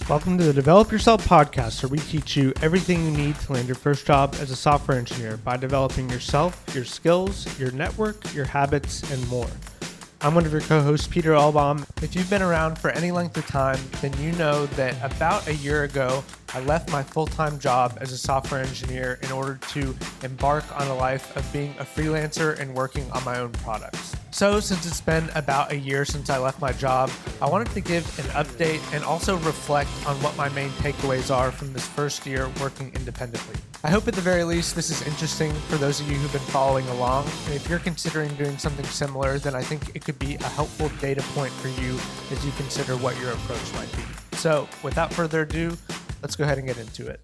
Welcome to the Develop Yourself podcast, where we teach you everything you need to land your first job as a software engineer by developing yourself, your skills, your network, your habits, and more. I'm one of your co-hosts, Peter Albaum. If you've been around for any length of time, then you know that about a year ago, I left my full-time job as a software engineer in order to embark on a life of being a freelancer and working on my own products. So since it's been about a year since I left my job, I wanted to give an update and also reflect on what my main takeaways are from this first year working independently. I hope at the very least this is interesting for those of you who've been following along, and if you're considering doing something similar, then I think it could be a helpful data point for you as you consider what your approach might be. So without further ado, let's go ahead and get into it.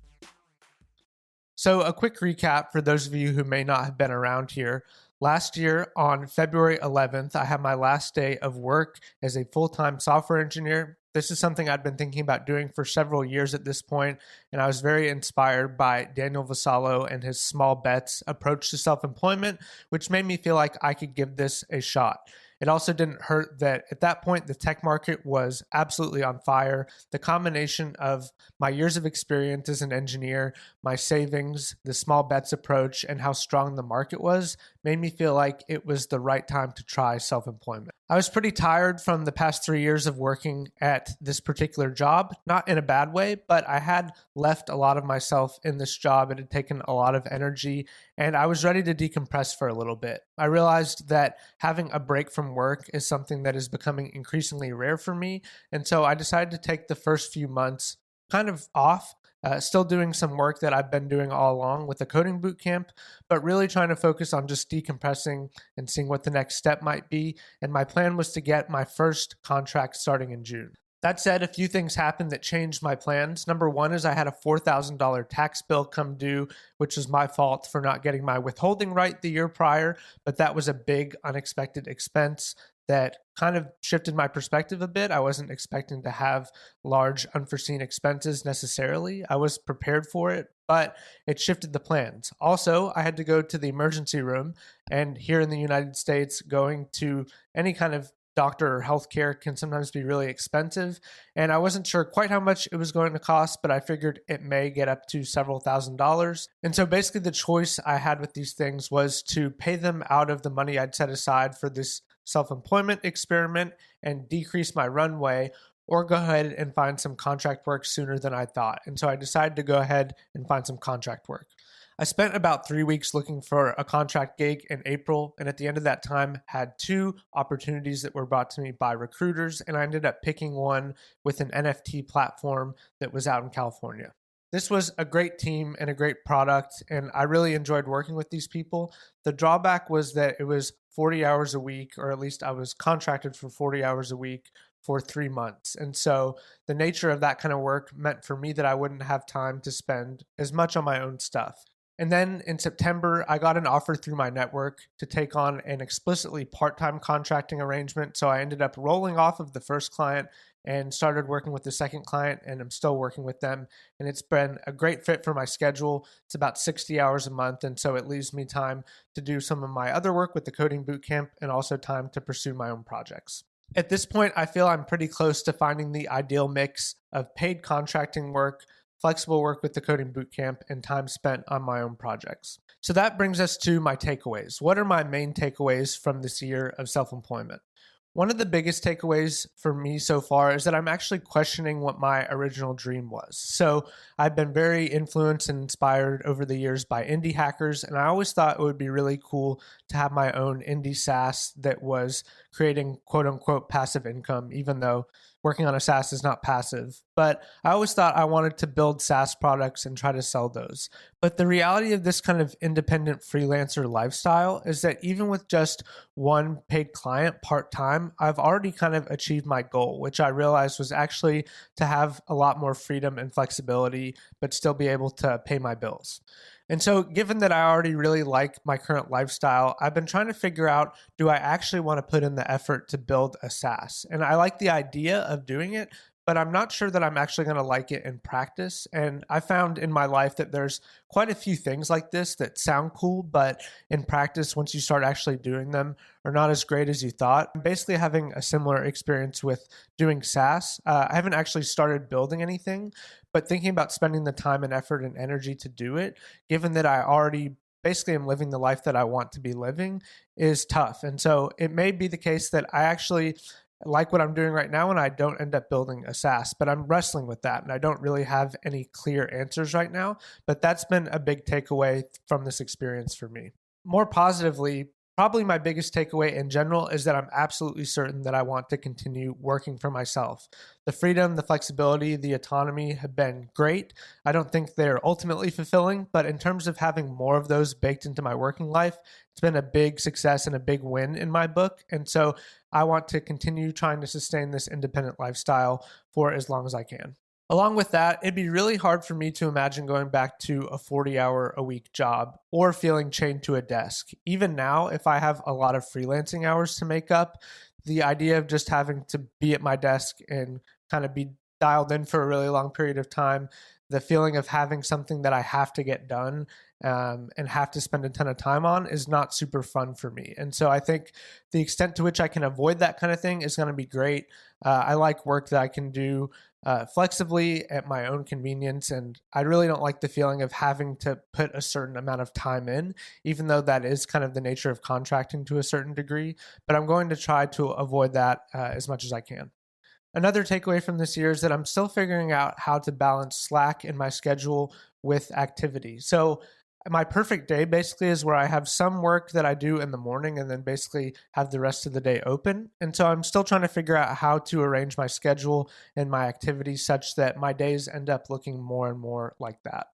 So a quick recap for those of you who may not have been around here. Last year on February 11th, I had my last day of work as a full-time software engineer. This is something I'd been thinking about doing for several years at this point, and I was very inspired by Daniel Vassallo and his small bets approach to self-employment, which made me feel like I could give this a shot. It also didn't hurt that at that point, the tech market was absolutely on fire. The combination of my years of experience as an engineer, my savings, the small bets approach, and how strong the market was made me feel like it was the right time to try self-employment. I was pretty tired from the past 3 years of working at this particular job, not in a bad way, but I had left a lot of myself in this job. It had taken a lot of energy, and I was ready to decompress for a little bit. I realized that having a break from work is something that is becoming increasingly rare for me, and so I decided to take the first few months kind of off. Still doing some work that I've been doing all along with the coding bootcamp, but really trying to focus on just decompressing and seeing what the next step might be. And my plan was to get my first contract starting in June. That said, a few things happened that changed my plans. Number one is I had a $4,000 tax bill come due, which was my fault for not getting my withholding right the year prior, but that was a big unexpected expense that kind of shifted my perspective a bit. I wasn't expecting to have large unforeseen expenses necessarily. I was prepared for it, but it shifted the plans. Also, I had to go to the emergency room, and here in the United States, going to any kind of doctor or healthcare can sometimes be really expensive. And I wasn't sure quite how much it was going to cost, but I figured it may get up to several $1,000s. And so basically the choice I had with these things was to pay them out of the money I'd set aside for this self-employment experiment and decrease my runway, or go ahead and find some contract work sooner than I thought. And so I decided to go ahead and find some contract work. I spent about 3 weeks looking for a contract gig in April, and at the end of that time had 2 opportunities that were brought to me by recruiters, and I ended up picking one with an NFT platform that was out in California. This was a great team and a great product, and I really enjoyed working with these people. The drawback was that it was 40 hours a week, or at least I was contracted for 40 hours a week for 3 months. And so the nature of that kind of work meant for me that I wouldn't have time to spend as much on my own stuff. And then in September, I got an offer through my network to take on an explicitly part-time contracting arrangement. So I ended up rolling off of the first client and started working with the second client, and I'm still working with them. And it's been a great fit for my schedule. It's about 60 hours a month, and so it leaves me time to do some of my other work with the coding bootcamp and also time to pursue my own projects. At this point, I feel I'm pretty close to finding the ideal mix of paid contracting work, flexible work with the coding bootcamp, and time spent on my own projects. So that brings us to my takeaways. What are my main takeaways from this year of self-employment? One of the biggest takeaways for me so far is that I'm actually questioning what my original dream was. So I've been very influenced and inspired over the years by indie hackers, and I always thought it would be really cool to have my own indie SaaS that was creating quote unquote passive income, even though working on a SaaS is not passive. But I always thought I wanted to build SaaS products and try to sell those. But the reality of this kind of independent freelancer lifestyle is that even with just one paid client part-time, I've already kind of achieved my goal, which I realized was actually to have a lot more freedom and flexibility, but still be able to pay my bills. And so given that I already really like my current lifestyle, I've been trying to figure out, do I actually want to put in the effort to build a SaaS? And I like the idea of doing it, but I'm not sure that I'm actually going to like it in practice. And I found in my life that there's quite a few things like this that sound cool, but in practice, once you start actually doing them, are not as great as you thought. I'm basically having a similar experience with doing SaaS. I haven't actually started building anything, but thinking about spending the time and effort and energy to do it, given that I already basically am living the life that I want to be living, is tough. And so it may be the case that I actually like what I'm doing right now and I don't end up building a SaaS, but I'm wrestling with that and I don't really have any clear answers right now. But that's been a big takeaway from this experience for me. More positively, probably my biggest takeaway in general is that I'm absolutely certain that I want to continue working for myself. The freedom, the flexibility, the autonomy have been great. I don't think they're ultimately fulfilling, but in terms of having more of those baked into my working life, it's been a big success and a big win in my book. And so I want to continue trying to sustain this independent lifestyle for as long as I can. Along with that, it'd be really hard for me to imagine going back to a 40-hour-a-week job or feeling chained to a desk. Even now, if I have a lot of freelancing hours to make up, the idea of just having to be at my desk and kind of be dialed in for a really long period of time, the feeling of having something that I have to get done and have to spend a ton of time on is not super fun for me. And so I think the extent to which I can avoid that kind of thing is going to be great. I like work that I can do flexibly at my own convenience. And I really don't like the feeling of having to put a certain amount of time in, even though that is kind of the nature of contracting to a certain degree. But I'm going to try to avoid that as much as I can. Another takeaway from this year is that I'm still figuring out how to balance slack in my schedule with activity. So my perfect day basically is where I have some work that I do in the morning and then basically have the rest of the day open. And so I'm still trying to figure out how to arrange my schedule and my activities such that my days end up looking more and more like that.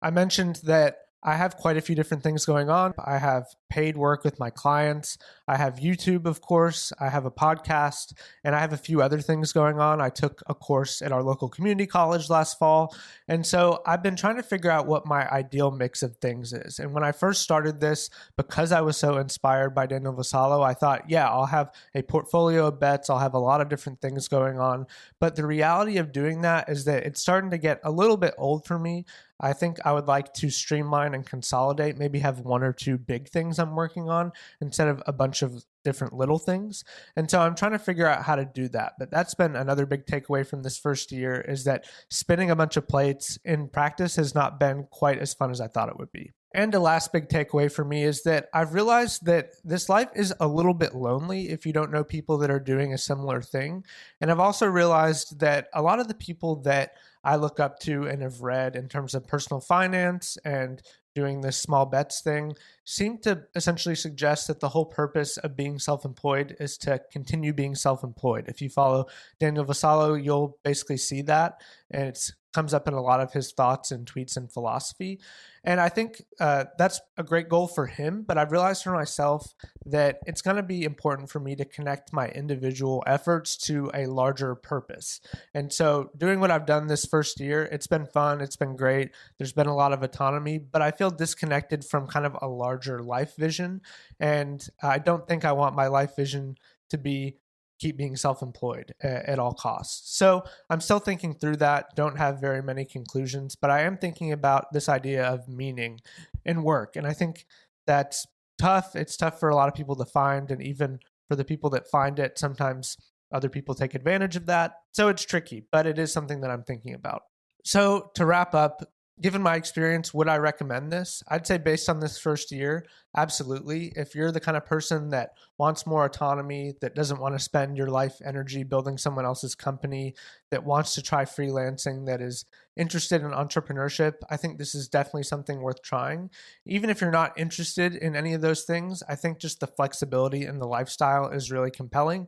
I mentioned that I have quite a few different things going on. I have paid work with my clients. I have YouTube, of course. I have a podcast, and I have a few other things going on. I took a course at our local community college last fall. And so I've been trying to figure out what my ideal mix of things is. And when I first started this, because I was so inspired by Daniel Vassallo, I thought, yeah, I'll have a portfolio of bets. I'll have a lot of different things going on. But the reality of doing that is that it's starting to get a little bit old for me. I think I would like to streamline and consolidate, maybe have one or two big things I'm working on instead of a bunch of different little things. And so I'm trying to figure out how to do that. But that's been another big takeaway from this first year is that spinning a bunch of plates in practice has not been quite as fun as I thought it would be. And the last big takeaway for me is that I've realized that this life is a little bit lonely if you don't know people that are doing a similar thing. And I've also realized that a lot of the people that I look up to and have read in terms of personal finance and doing this small bets thing seem to essentially suggest that the whole purpose of being self-employed is to continue being self-employed. If you follow Daniel Vassallo, you'll basically see that, and it comes up in a lot of his thoughts and tweets and philosophy. And I think that's a great goal for him, but I've realized for myself that it's going to be important for me to connect my individual efforts to a larger purpose. And so doing what I've done this first year, it's been fun, it's been great, there's been a lot of autonomy, but I feel disconnected from kind of a larger life vision. And I don't think I want my life vision to be keep being self-employed at all costs. So I'm still thinking through that, don't have very many conclusions, but I am thinking about this idea of meaning in work. And I think that's tough. It's tough for a lot of people to find. And even for the people that find it, sometimes other people take advantage of that. So it's tricky, but it is something that I'm thinking about. So to wrap up, given my experience, would I recommend this? I'd say based on this first year, absolutely. If you're the kind of person that wants more autonomy, that doesn't want to spend your life energy building someone else's company, that wants to try freelancing, that is interested in entrepreneurship, I think this is definitely something worth trying. Even if you're not interested in any of those things, I think just the flexibility in the lifestyle is really compelling.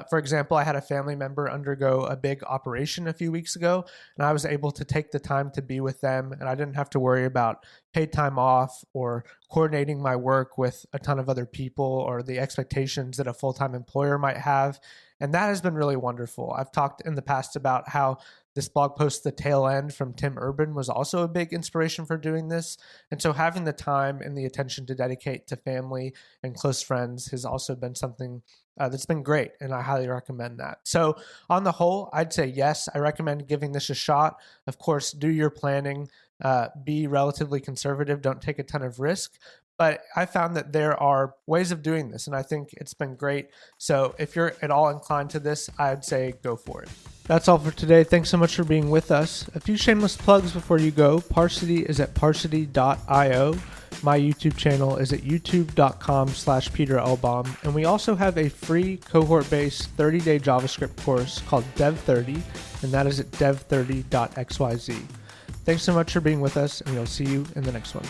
For example, I had a family member undergo a big operation a few weeks ago, and I was able to take the time to be with them, and I didn't have to worry about paid time off or coordinating my work with a ton of other people or the expectations that a full-time employer might have. And that has been really wonderful. I've talked in the past about how This blog post, The Tail End from Tim Urban, was also a big inspiration for doing this. And so having the time and the attention to dedicate to family and close friends has also been something that's been great, and I highly recommend that. So on the whole, I'd say yes, I recommend giving this a shot. Of course, do your planning, be relatively conservative, don't take a ton of risk. But I found that there are ways of doing this, and I think it's been great. So if you're at all inclined to this, I'd say go for it. That's all for today. Thanks so much for being with us. A few shameless plugs before you go. Parsity is at parsity.io. My YouTube channel is at youtube.com/Peter Elbaum. And we also have a free cohort-based 30-day JavaScript course called Dev30, and that is at dev30.xyz. Thanks so much for being with us, and we'll see you in the next one.